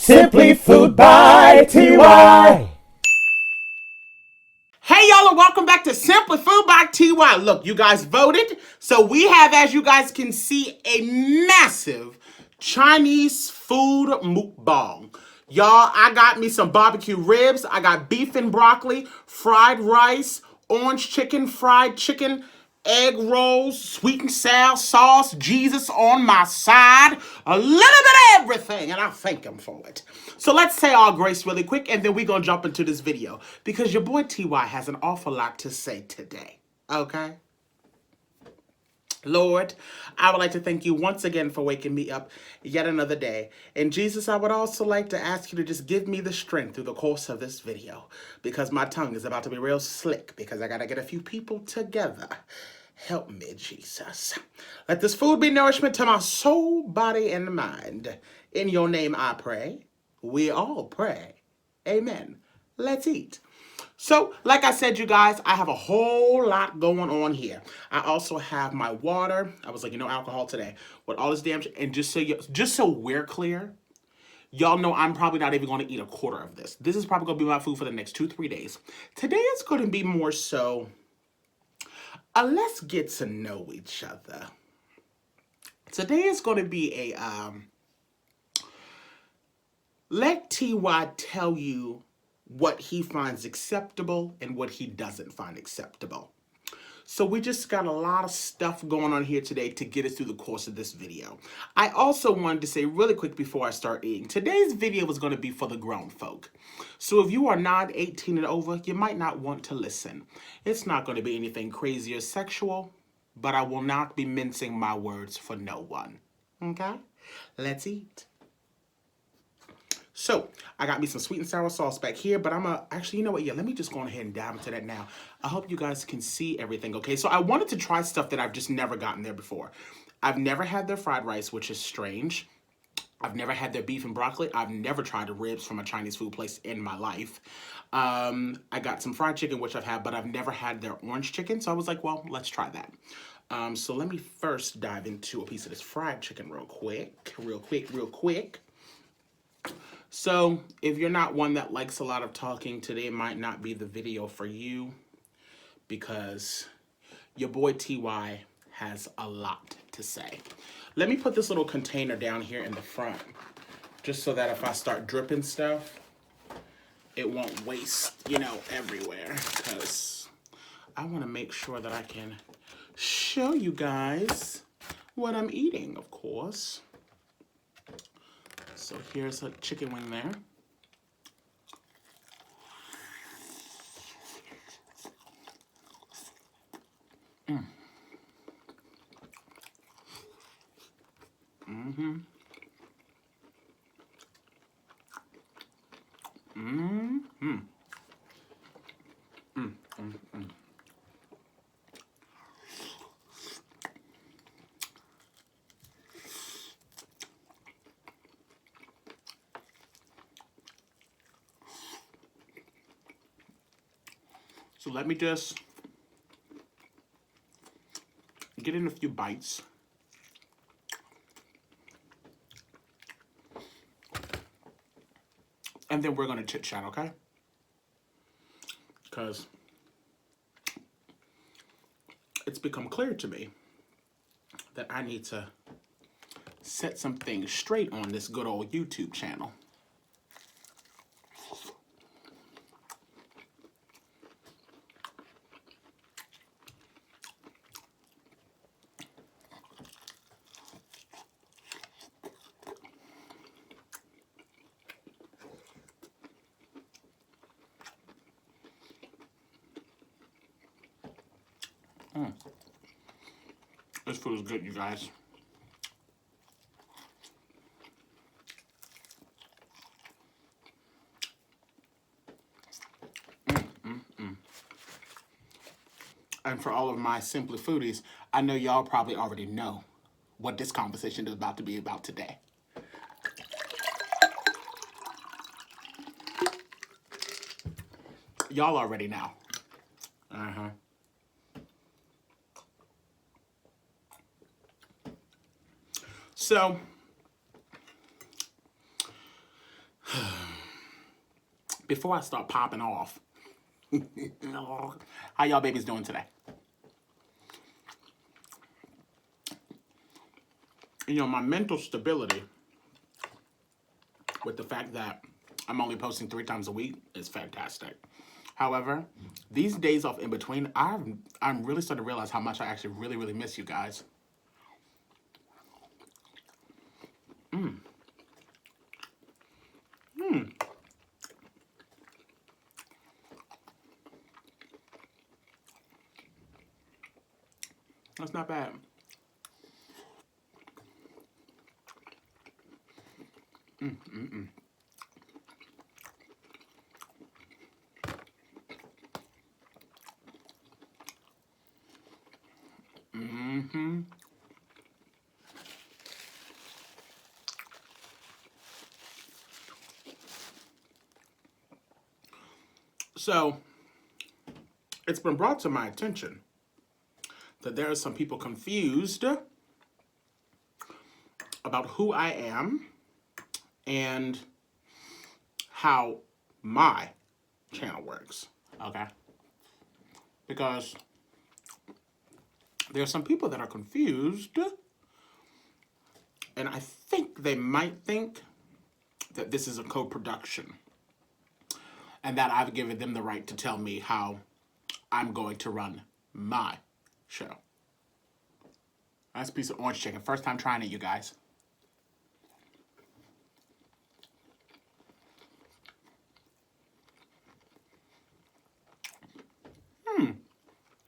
Simply Food by TY. Hey y'all, and welcome back to Simply Food by TY. Look, you guys voted, so we have, as you guys can see, a massive Chinese food mukbang. Y'all, I got me some barbecue ribs, I got beef and broccoli, fried rice, orange chicken, fried chicken, egg rolls, sweet and sour sauce, Jesus on my side, a little bit of everything, and I thank him for it. So let's say our grace really quick, and then we're gonna jump into this video, because your boy TY has an awful lot to say today, okay? Lord, I would like to thank you once again for waking me up yet another day. And Jesus, I would also like to ask you to just give me the strength through the course of this video, because my tongue is about to be real slick, because I gotta get a few people together. Help me, Jesus. Let this food be nourishment to my soul, body, and mind. In your name I pray. We all pray. Amen. Let's eat. So, like I said, you guys, I have a whole lot going on here. I also have my water. I was like, no alcohol today. With all this damn shit, and just so we're clear, y'all know I'm probably not even going to eat a quarter of this. This is probably going to be my food for the next 2-3 days. Today is going to be more so, let's get to know each other. Today is going to be a, let TY tell you what he finds acceptable and what he doesn't find acceptable. So we just got a lot of stuff going on here today to get us through the course of this video. I also wanted to say really quick before I start eating, today's video is going to be for the grown folk. So if you are not 18 and over, you might not want to listen. It's not going to be anything crazy or sexual, but I will not be mincing my words for no one. Okay? Let's eat. So, I got me some sweet and sour sauce back here, but actually, you know what? Yeah, let me just go ahead and dive into that now. I hope you guys can see everything, okay? So, I wanted to try stuff that I've just never gotten there before. I've never had their fried rice, which is strange. I've never had their beef and broccoli. I've never tried the ribs from a Chinese food place in my life. I got some fried chicken, which I've had, but I've never had their orange chicken. So, I was like, well, let's try that. So, let me first dive into a piece of this fried chicken real quick. Real quick. So, if you're not one that likes a lot of talking, today might not be the video for you, because your boy TY has a lot to say. Let me put this little container down here in the front, just so that if I start dripping stuff, it won't waste, everywhere, because I want to make sure that I can show you guys what I'm eating, of course. So here's a chicken wing there. So let me just get in a few bites. And then we're going to chit chat, okay? Because it's become clear to me that I need to set some things straight on this good old YouTube channel. This food is good, you guys. And for all of my Simply Foodies, I know y'all probably already know what this conversation is about to be about today. Y'all already know. So, before I start popping off, how y'all babies doing today? You know, my mental stability with the fact that I'm only posting 3 times a week is fantastic. However, these days off in between, I'm really starting to realize how much I actually really miss you guys. That's not bad. So, it's been brought to my attention that there are some people confused about who I am and how my channel works, okay? Because there are some people that are confused, and I think they might think that this is a co-production and that I've given them the right to tell me how I'm going to run my show. Nice piece of orange chicken. First time trying it, you guys.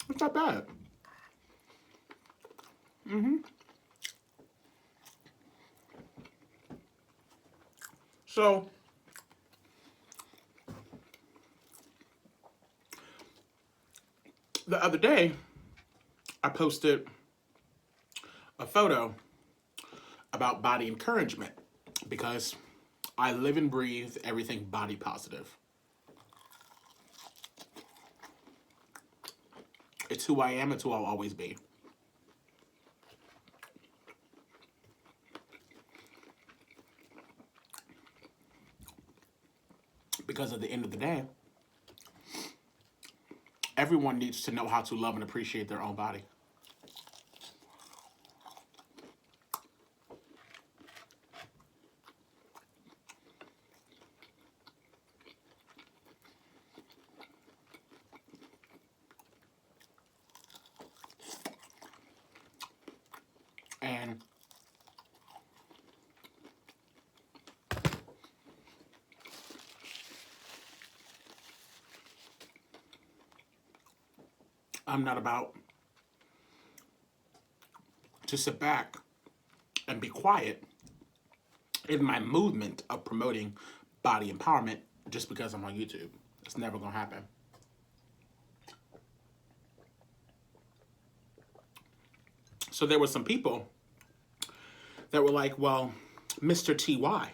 It's not bad. So, the other day, I posted a photo about body encouragement because I live and breathe everything body positive. It's who I am, it's who I'll always be. Because at the end of the day, everyone needs to know how to love and appreciate their own body. And I'm not about to sit back and be quiet in my movement of promoting body empowerment just because I'm on YouTube. It's never gonna happen. So there were some people that were like, well, Mr. TY,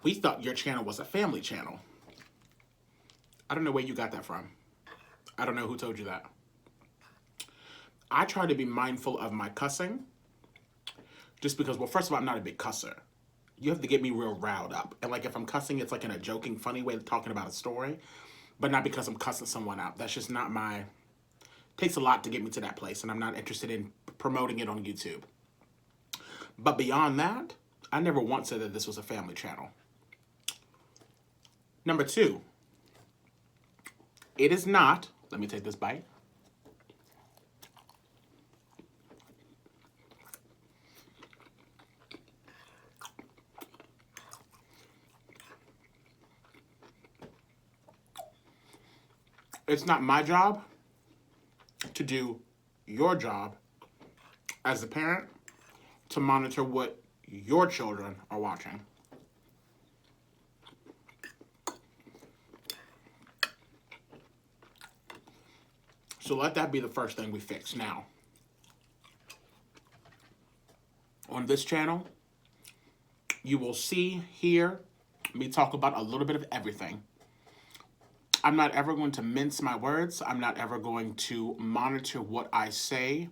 we thought your channel was a family channel. I don't know where you got that from. I don't know who told you that. I try to be mindful of my cussing just because, well, first of all, I'm not a big cusser. You have to get me real riled up. And like if I'm cussing, it's like in a joking, funny way of talking about a story, but not because I'm cussing someone out. That's just not my, takes a lot to get me to that place, and I'm not interested in promoting it on YouTube. But beyond that, I never once said that this was a family channel. Number 2, it is not, let me take this bite. It's not my job to do your job as a parent to monitor what your children are watching. So let that be the first thing we fix now. On this channel, you will see, hear me talk about a little bit of everything. I'm not ever going to mince my words. I'm not ever going to monitor what I say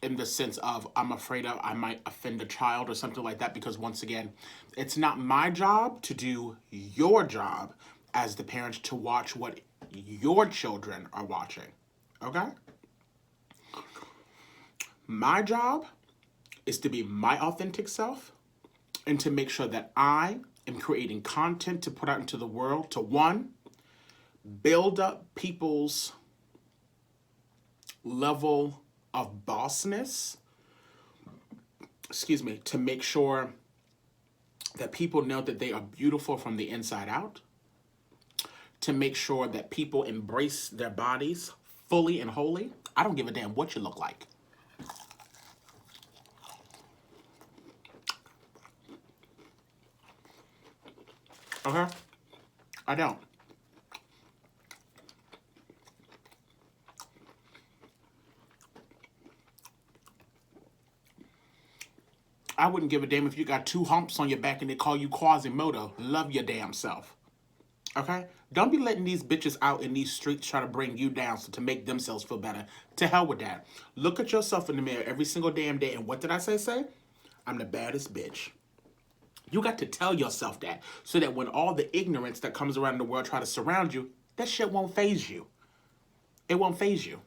in the sense of I'm afraid of I might offend a child or something like that, because once again, it's not my job to do your job as the parents to watch what your children are watching. Okay? My job is to be my authentic self and to make sure that I am creating content to put out into the world to, one, build up people's level of bossness, to make sure that people know that they are beautiful from the inside out, to make sure that people embrace their bodies fully and wholly. I don't give a damn what you look like. Okay? I don't. I wouldn't give a damn if you got 2 humps on your back and they call you Quasimodo. Love your damn self. Okay? Don't be letting these bitches out in these streets try to bring you down so to make themselves feel better. To hell with that. Look at yourself in the mirror every single damn day, and what did I say? I'm the baddest bitch. You got to tell yourself that, so that when all the ignorance that comes around the world try to surround you, that shit won't faze you. It won't faze you.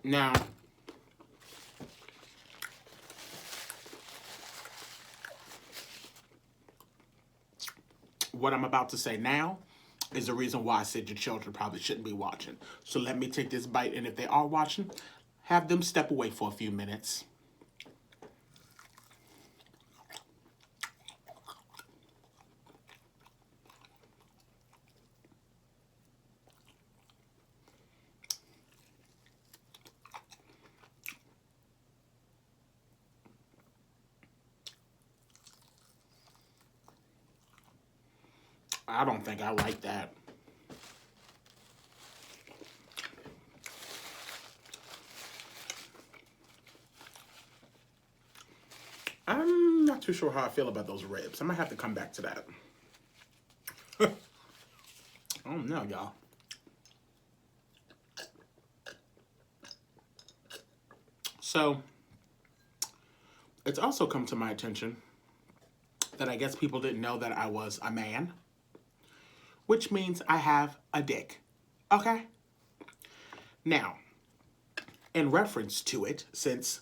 Now, what I'm about to say now is the reason why I said your children probably shouldn't be watching. So let me take this bite, and if they are watching, have them step away for a few minutes. I don't think I like that. I'm not too sure how I feel about those ribs. I might have to come back to that. Oh no, y'all. So, it's also come to my attention that I guess people didn't know that I was a man, which means I have a dick. Okay? Now, in reference to it, since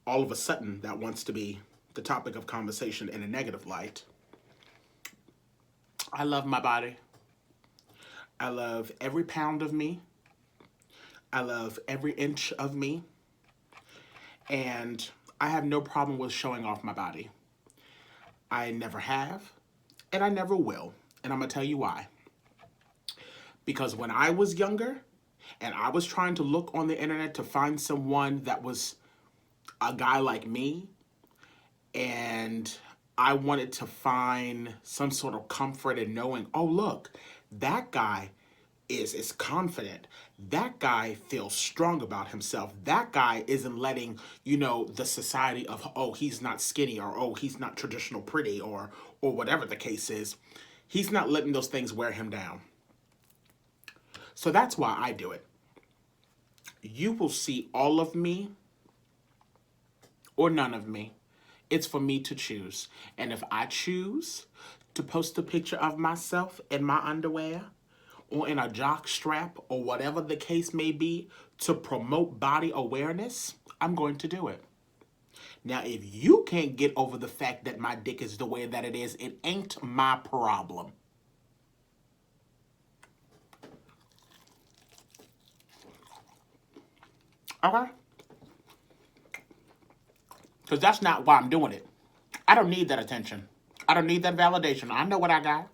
all of a sudden that wants to be the topic of conversation in a negative light, I love my body. I love every pound of me. I love every inch of me. And I have no problem with showing off my body. I never have, and I never will. And I'm going to tell you why. Because when I was younger, and I was trying to look on the internet to find someone that was a guy like me, and I wanted to find some sort of comfort in knowing, oh, look, that guy is confident. That guy feels strong about himself. That guy isn't letting, the society of, oh, he's not skinny, or oh, he's not traditional pretty, or whatever the case is. He's not letting those things wear him down. So that's why I do it. You will see all of me or none of me. It's for me to choose. And if I choose to post a picture of myself in my underwear or in a jock strap or whatever the case may be to promote body awareness, I'm going to do it. Now, if you can't get over the fact that my dick is the way that it is, it ain't my problem. Okay? Because that's not why I'm doing it. I don't need that attention. I don't need that validation. I know what I got.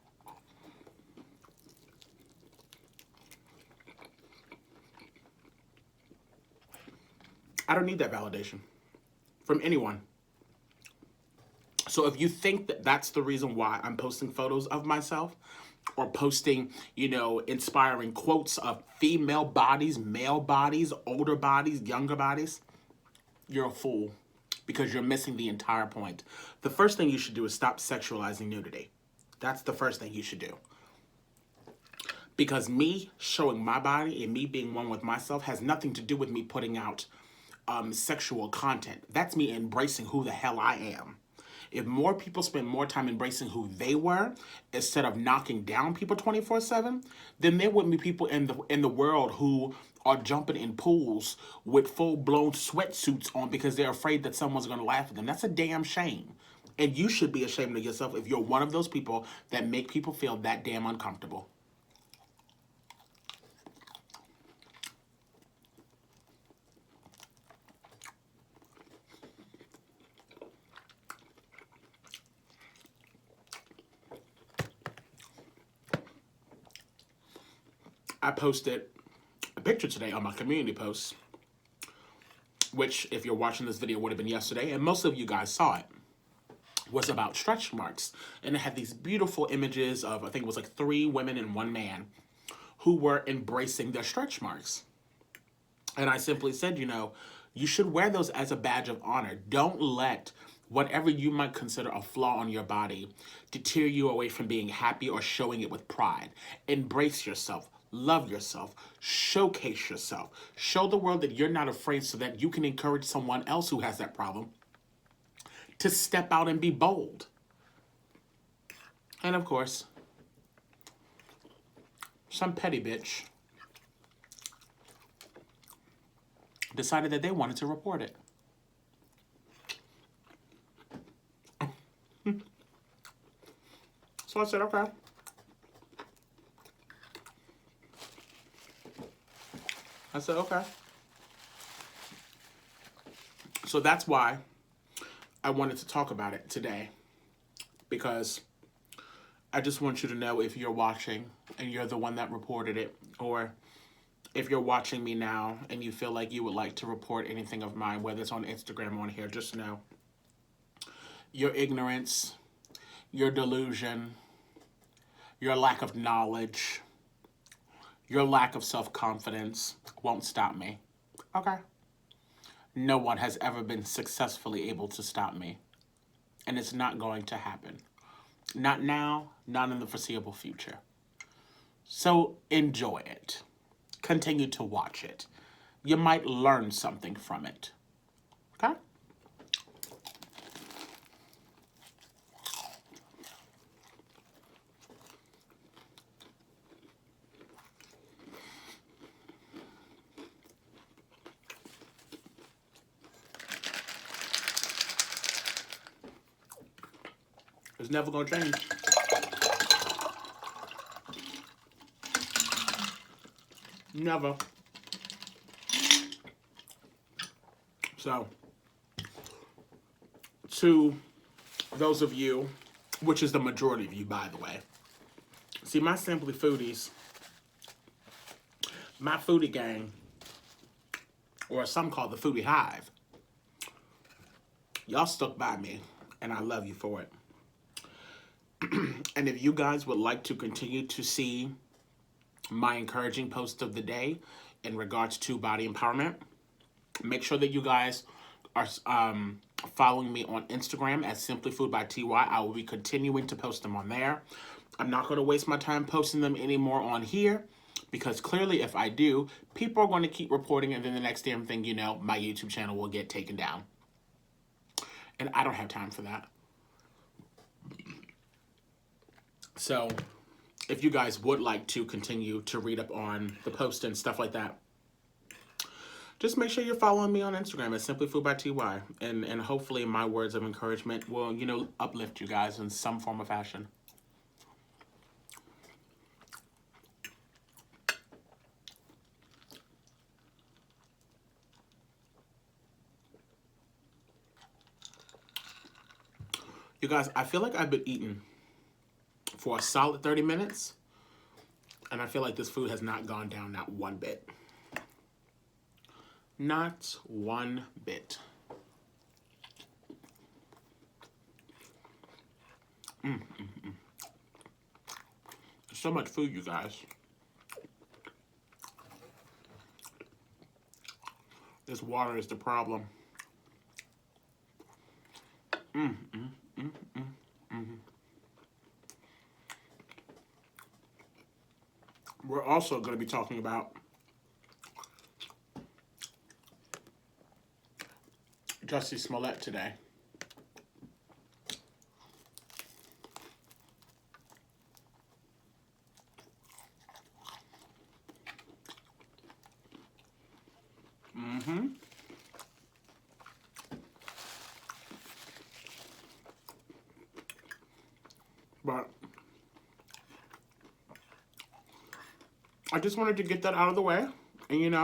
I don't need that validation from anyone. So if you think that that's the reason why I'm posting photos of myself or posting, inspiring quotes of female bodies, male bodies, older bodies, younger bodies, you're a fool. because you're missing the entire point. The first thing you should do is stop sexualizing nudity. That's the first thing you should do. Because me showing my body and me being one with myself has nothing to do with me putting out sexual content. That's me embracing who the hell I am. If more people spend more time embracing who they were instead of knocking down people 24/7, then there wouldn't be people in the world who are jumping in pools with full-blown sweatsuits on because they're afraid that someone's going to laugh at them. That's a damn shame. And you should be ashamed of yourself if you're one of those people that make people feel that damn uncomfortable. I posted a picture today on my community post, which, if you're watching this video, would have been yesterday, and most of you guys saw it, was about stretch marks. And it had these beautiful images of, I think it was like 3 women and 1 man who were embracing their stretch marks. And I simply said, you know, you should wear those as a badge of honor. Don't let whatever you might consider a flaw on your body deter you away from being happy or showing it with pride. Embrace yourself. Love yourself. Showcase yourself. Show the world that you're not afraid so that you can encourage someone else who has that problem to step out and be bold. And of course, some petty bitch decided that they wanted to report it. So I said, okay. I said, okay. So that's why I wanted to talk about it today, because I just want you to know, if you're watching and you're the one that reported it, or if you're watching me now and you feel like you would like to report anything of mine, whether it's on Instagram or on here, just know your ignorance, your delusion, your lack of knowledge, your lack of self-confidence won't stop me. Okay? No one has ever been successfully able to stop me. And it's not going to happen. Not now, not in the foreseeable future. So enjoy it. Continue to watch it. You might learn something from it. Okay? It's never gonna change. Never. So, to those of you, which is the majority of you, by the way, see, my Simply Foodies, my foodie gang, or some call the Foodie Hive, y'all stuck by me, and I love you for it. And if you guys would like to continue to see my encouraging post of the day in regards to body empowerment, make sure that you guys are following me on Instagram at SimplyFoodByTy. I will be continuing to post them on there. I'm not going to waste my time posting them anymore on here, because clearly if I do, people are going to keep reporting, and then the next damn thing you know, my YouTube channel will get taken down. And I don't have time for that. So if you guys would like to continue to read up on the post and stuff like that, just make sure you're following me on Instagram at SimplyFoodByTy. And hopefully my words of encouragement will, you know, uplift you guys in some form or fashion. You guys, I feel like I've been eating for a solid 30 minutes, and I feel like this food has not gone down not one bit. Not one bit. There's so much food, you guys. This water is the problem. We're also going to be talking about Jussie Smollett today. But I just wanted to get that out of the way, and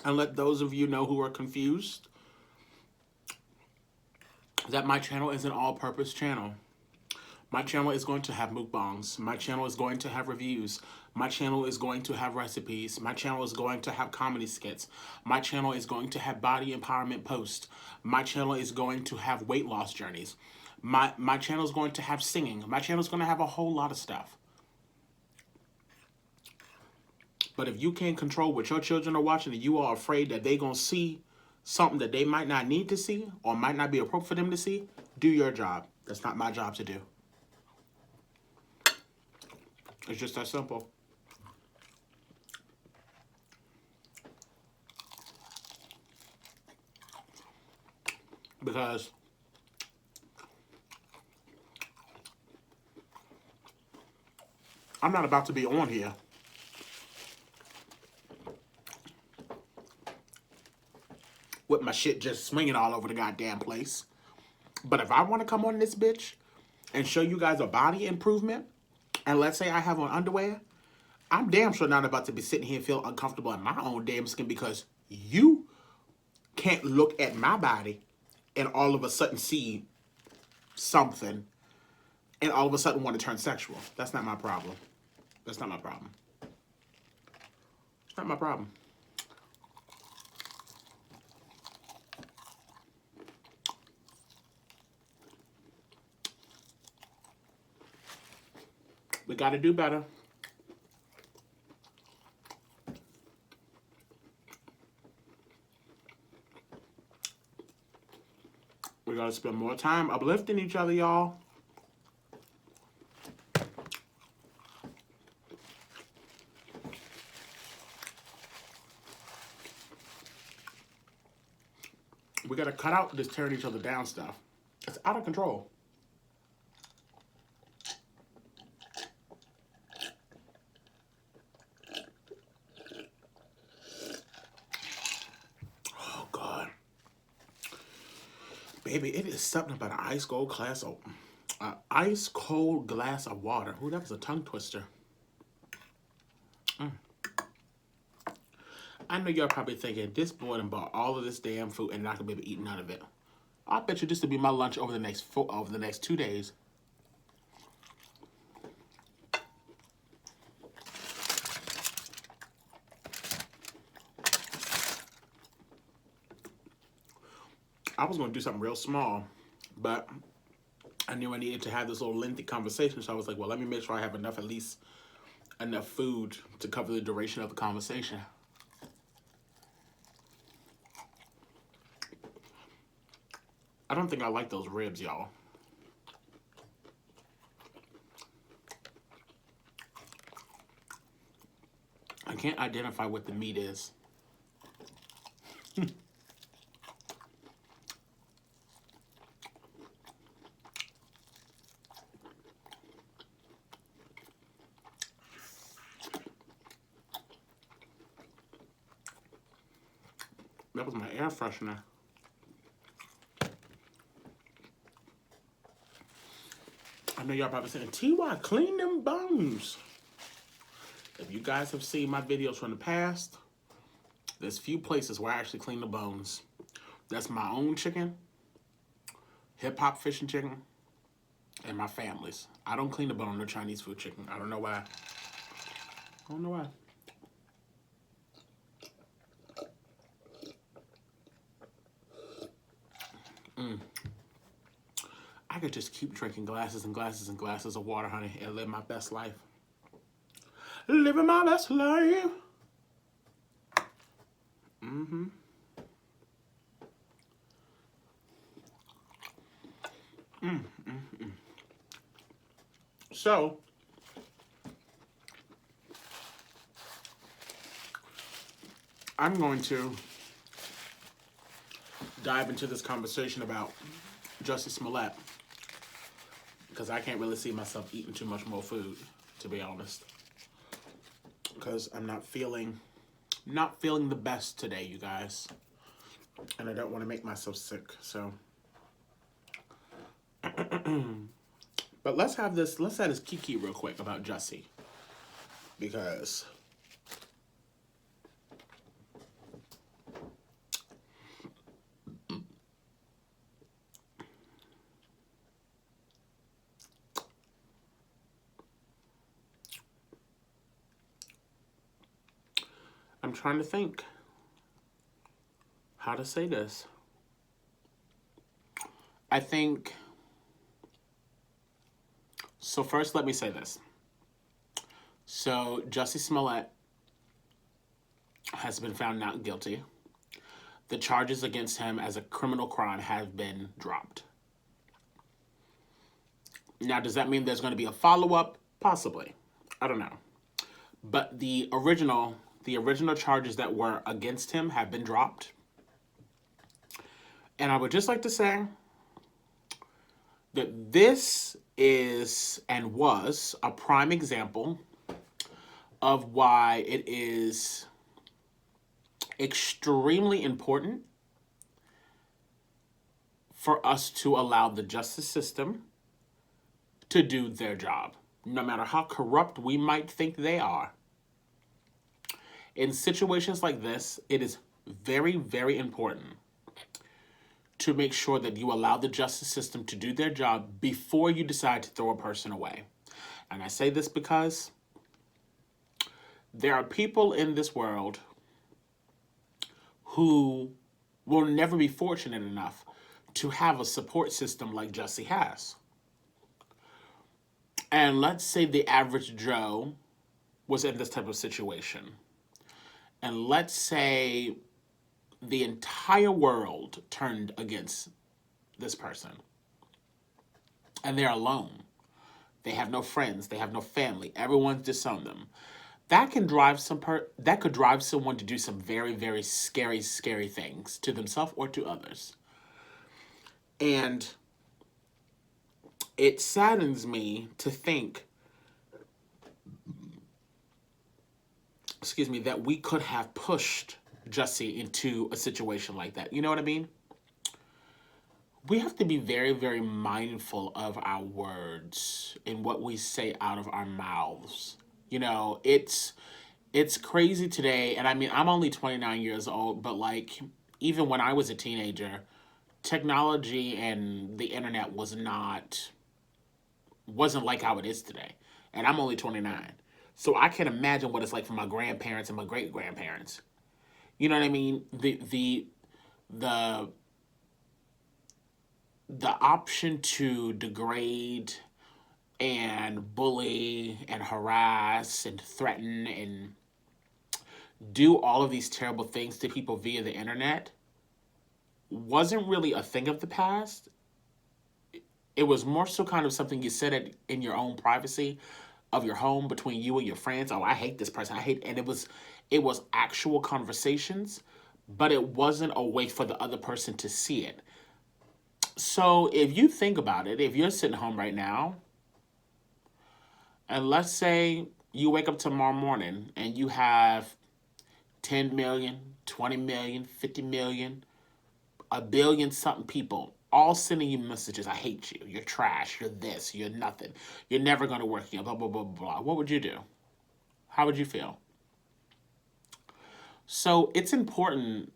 and let those of you know who are confused that my channel is an all-purpose channel. My channel is going to have mukbangs. My channel is going to have reviews. My channel is going to have recipes. My channel is going to have comedy skits. My channel is going to have body empowerment posts. My channel is going to have weight loss journeys. My channel is going to have singing. My channel is going to have a whole lot of stuff. But if you can't control what your children are watching and you are afraid that they're going to see something that they might not need to see or might not be appropriate for them to see, do your job. That's not my job to do. It's just that simple. Because I'm not about to be on here with my shit just swinging all over the goddamn place. But if I want to come on this bitch and show you guys a body improvement, and let's say I have on underwear, I'm damn sure not about to be sitting here and feel uncomfortable in my own damn skin because you can't look at my body and all of a sudden see something and all of a sudden want to turn sexual. That's not my problem. That's not my problem. It's not my problem. We got to do better. We got to spend more time uplifting each other, y'all. We got to cut out this tearing each other down stuff. It's out of control. Oh, God. Baby, it is something about an ice cold glass of water. Ooh, that was a tongue twister. I know y'all probably thinking, this boy done bought all of this damn food and not gonna be able to eat none of it. I bet you this will be my lunch over the next 2 days. I was gonna do something real small, but I knew I needed to have this little lengthy conversation, so I was like, well, let me make sure I have enough, at least enough food to cover the duration of the conversation. I don't think I like those ribs, y'all. I can't identify what the meat is. That was my air freshener. I know y'all probably saying, TY, clean them bones. If you guys have seen my videos from the past, there's few places where I actually clean the bones. That's my own chicken, hip-hop fish and chicken, and my family's. I don't clean the bone on the Chinese food chicken. I don't know why. I don't know why. I could just keep drinking glasses and glasses and glasses of water, honey, and live my best life. Living my best life. So, I'm going to dive into this conversation about Jussie Smollett because I can't really see myself eating too much more food, to be honest. Because I'm not feeling the best today, you guys, and I don't want to make myself sick. So, but let's have this kiki real quick about Jussie, because I'm trying to think how to say this. I think, so first let me say this. So Jussie Smollett has been found not guilty. The charges against him as a criminal crime have been dropped. Now, does that mean there's going to be a follow-up? Possibly. I don't know. But the original charges that were against him have been dropped. And I would just like to say that this is and was a prime example of why it is extremely important for us to allow the justice system to do their job, no matter how corrupt we might think they are. In situations like this, it is very, very important to make sure that you allow the justice system to do their job before you decide to throw a person away. And I say this because there are people in this world who will never be fortunate enough to have a support system like Jussie has. And let's say the average Joe was in this type of situation. And let's say the entire world turned against this person. And they're alone. They have no friends. They have no family. Everyone's disowned them. That can drive that could drive someone to do some very, very scary, scary things to themselves or to others. And it saddens me to think, that we could have pushed Jussie into a situation like that. You know what I mean? We have to be very, very mindful of our words and what we say out of our mouths. You know, it's crazy today, and I mean, I'm only 29 years old, but like, even when I was a teenager, technology and the internet wasn't like how it is today. And I'm only 29. So I can imagine what it's like for my grandparents and my great-grandparents. You know what I mean? The option to degrade and bully and harass and threaten and do all of these terrible things to people via the internet wasn't really a thing of the past. It was more so kind of something you said in your own privacy of your home between you and your friends. Oh, I hate this person. And it was actual conversations, but it wasn't a way for the other person to see it. So if you think about it, if you're sitting home right now, and let's say you wake up tomorrow morning and you have 10 million, 20 million, 50 million, a billion something people all sending you messages. I hate you. You're trash. You're this. You're nothing. You're never going to work here. Blah, blah, blah, blah. What would you do? How would you feel? So it's important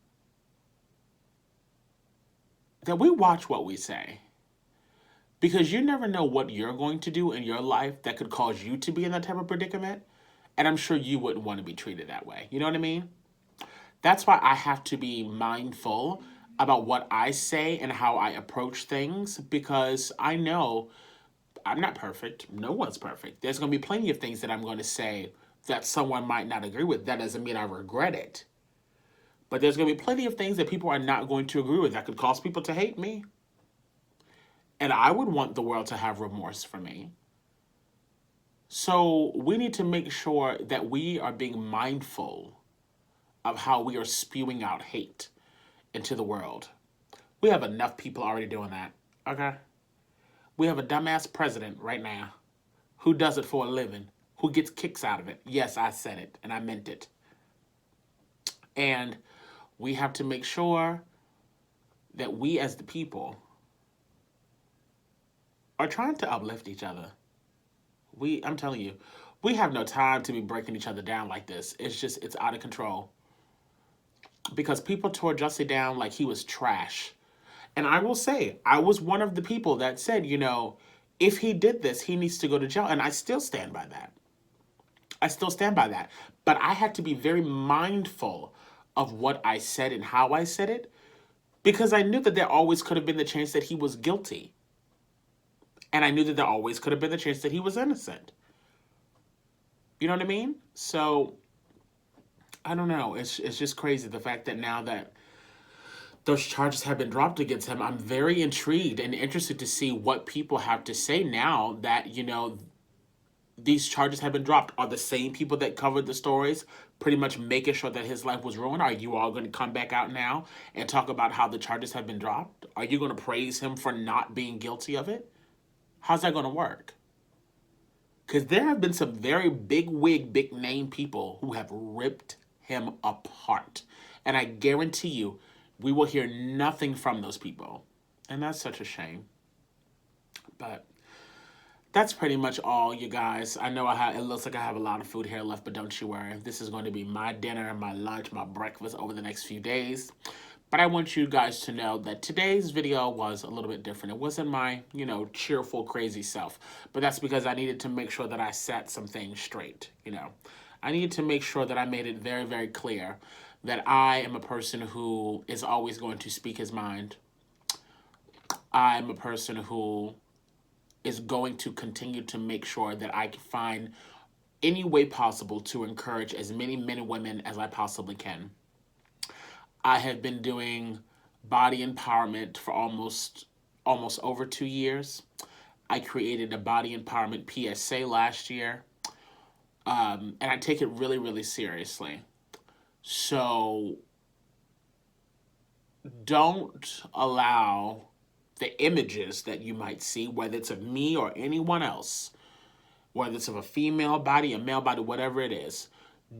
that we watch what we say, because you never know what you're going to do in your life that could cause you to be in that type of predicament. And I'm sure you wouldn't want to be treated that way. You know what I mean? That's why I have to be mindful about what I say and how I approach things, because I know I'm not perfect. No one's perfect. There's going to be plenty of things that I'm going to say that someone might not agree with. That doesn't mean I regret it. But there's going to be plenty of things that people are not going to agree with that could cause people to hate me. And I would want the world to have remorse for me. So we need to make sure that we are being mindful of how we are spewing out hate into the world. We have enough people already doing that, okay? We have a dumbass president right now who does it for a living, who gets kicks out of it. Yes, I said it, and I meant it. And we have to make sure that we as the people are trying to uplift each other. I'm telling you, we have no time to be breaking each other down like this. It's out of control. Because people tore Jussie down like he was trash. And I will say, I was one of the people that said, if he did this, he needs to go to jail. And I still stand by that. But I had to be very mindful of what I said and how I said it, because I knew that there always could have been the chance that he was guilty. And I knew that there always could have been the chance that he was innocent. You know what I mean? So, I don't know. It's just crazy, the fact that now that those charges have been dropped against him, I'm very intrigued and interested to see what people have to say now that, these charges have been dropped. Are the same people that covered the stories pretty much making sure that his life was ruined? Are you all going to come back out now and talk about how the charges have been dropped? Are you going to praise him for not being guilty of it? How's that going to work? Because there have been some very big wig, big name people who have ripped him apart. And I guarantee you, we will hear nothing from those people. And that's such a shame. But that's pretty much all, you guys. I know it looks like I have a lot of food here left, but don't you worry. This is going to be my dinner, my lunch, my breakfast over the next few days. But I want you guys to know that today's video was a little bit different. It wasn't my, cheerful, crazy self. But that's because I needed to make sure that I set some things straight, I needed to make sure that I made it very, very clear that I am a person who is always going to speak his mind. I'm a person who is going to continue to make sure that I can find any way possible to encourage as many men and women as I possibly can. I have been doing body empowerment for almost over 2 years. I created a body empowerment PSA last year. And I take it really, really seriously. So don't allow the images that you might see, whether it's of me or anyone else, whether it's of a female body, a male body, whatever it is,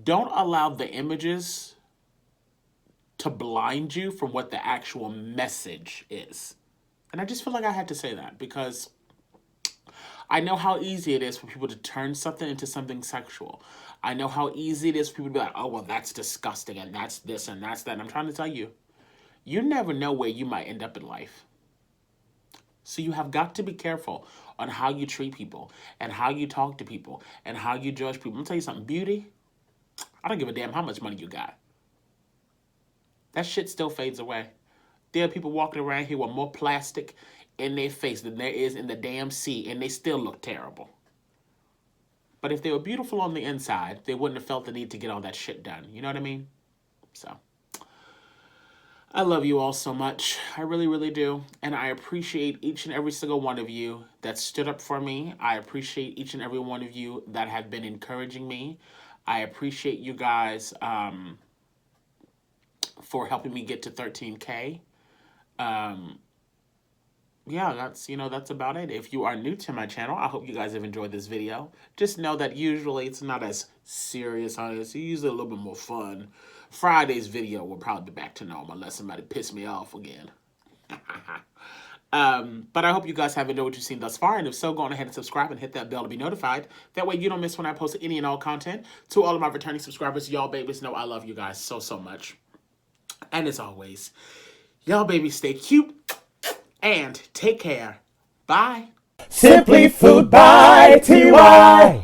don't allow the images to blind you from what the actual message is. And I just feel like I had to say that because I know how easy it is for people to turn something into something sexual. I know how easy it is for people to be like, oh, well, that's disgusting, and that's this, and that's that. And I'm trying to tell you, you never know where you might end up in life. So you have got to be careful on how you treat people and how you talk to people and how you judge people. I'm going to tell you something. Beauty, I don't give a damn how much money you got. That shit still fades away. There are people walking around here with more plastic in their face than there is in the damn sea, and they still look terrible. But if they were beautiful on the inside, they wouldn't have felt the need to get all that shit done. You know what I mean? So I love you all so much. I really, really do. And I appreciate each and every single one of you that stood up for me. I appreciate each and every one of you that have been encouraging me. I appreciate you guys for helping me get to 13K. Yeah, that's about it. If you are new to my channel, I hope you guys have enjoyed this video. Just know that usually it's not as serious on it. It's usually a little bit more fun. Friday's video will probably be back to normal unless somebody pissed me off again. But I hope you guys have enjoyed what you've seen thus far. And if so, go on ahead and subscribe and hit that bell to be notified. That way you don't miss when I post any and all content. To all of my returning subscribers, y'all babies know I love you guys so, so much. And as always, y'all babies stay cute and take care. Bye. Simply Food by TY.